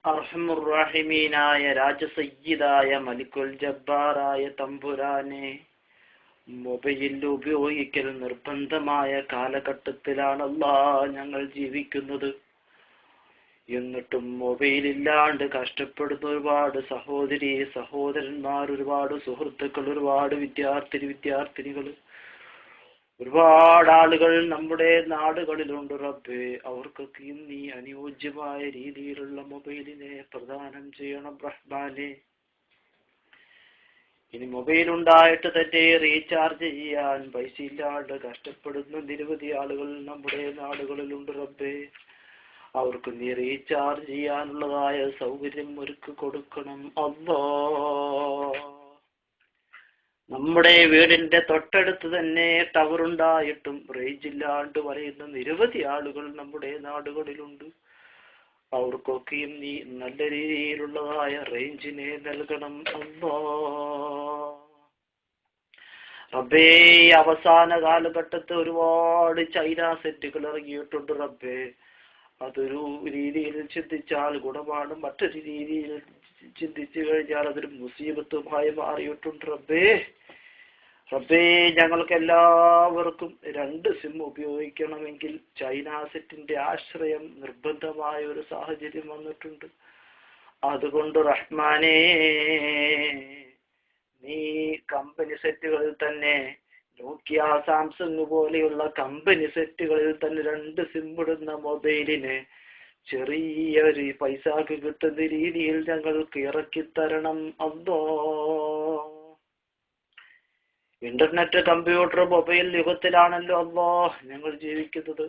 അർഹമുർറഹിമീനായ രാജസയ്യിദായ മലിക്കുൽ ജബ്ബാറായ തമ്പുരാനെ, മൊബൈൽ ഉപയോഗിക്കൽ നിർബന്ധമായ കാലഘട്ടത്തിലാണല്ലാ ഞങ്ങൾ ജീവിക്കുന്നത്. എന്നിട്ടും മൊബൈൽ ഇല്ലാണ്ട് കഷ്ടപ്പെടുന്ന ഒരുപാട് സഹോദരി സഹോദരന്മാർ, ഒരുപാട് സുഹൃത്തുക്കൾ, ഒരുപാട് വിദ്യാർത്ഥിനികൾ, ഒരുപാട് ആളുകൾ നമ്മുടെ നാടുകളിലുണ്ട് റബ്ബേ. അവർക്കൊക്കെ നീ അനുയോജ്യമായ രീതിയിലുള്ള മൊബൈലിനെ പ്രദാനം ചെയ്യണം റഹ്മാനെ. ഇനി മൊബൈൽ ഉണ്ടായിട്ട് തന്നെ റീചാർജ് ചെയ്യാൻ പൈസ ഇല്ലാണ്ട് കഷ്ടപ്പെടുന്ന നിരവധി ആളുകൾ നമ്മുടെ നാടുകളിലുണ്ട് റബ്ബേ. അവർക്ക് നീ റീചാർജ് ചെയ്യാനുള്ളതായ സൗകര്യം ഒരുക്കി കൊടുക്കണം അല്ലാ. നമ്മുടെ വീടിന്റെ തൊട്ടടുത്ത് തന്നെ ടവർ ഉണ്ടായിട്ടും റേഞ്ച് ഇല്ലാണ്ട് വരയുന്ന നിരവധി ആളുകൾ നമ്മുടെ നാടുകളിലുണ്ട്. അവർക്കൊക്കെയും നീ നല്ല രീതിയിലുള്ളതായ റേഞ്ചിനെ നൽകണം അല്ലാ. റബ്ബേ, അവസാന കാലഘട്ടത്ത് ഒരുപാട് ചൈന സെറ്റുകൾ ഇറങ്ങിയിട്ടുണ്ട് റബ്ബേ. അതൊരു രീതിയിൽ ചിന്തിച്ചാൽ ഗുണമാണ്, മറ്റൊരു രീതിയിൽ ചിന്തിച്ചു കഴിഞ്ഞാൽ അതൊരു മുസീബത്തുമായി മാറിയിട്ടുണ്ട് റബ്ബേ. റബ്ബേ, ഞങ്ങൾക്ക് എല്ലാവർക്കും 2 സിം ഉപയോഗിക്കണമെങ്കിൽ ചൈന സെറ്റിന്റെ ആശ്രയം നിർബന്ധമായ ഒരു സാഹചര്യം വന്നിട്ടുണ്ട്. അതുകൊണ്ട് റഹ്മാനേ, നീ കമ്പനി സെറ്റുകളിൽ തന്നെ, നോക്കിയ, സാംസങ് പോലെയുള്ള കമ്പനി സെറ്റുകളിൽ തന്നെ 2 സിം ഇടുന്ന മൊബൈലിന് ചെറിയൊരു പൈസക്ക് കിട്ടുന്ന രീതിയിൽ ഞങ്ങൾക്ക് ഇറക്കിത്തരണം അല്ലോ. ഇന്റർനെറ്റ്, കമ്പ്യൂട്ടർ, മൊബൈൽ യുഗത്തിലാണല്ലോ അല്ലോ ഞങ്ങൾ ജീവിക്കുന്നത്.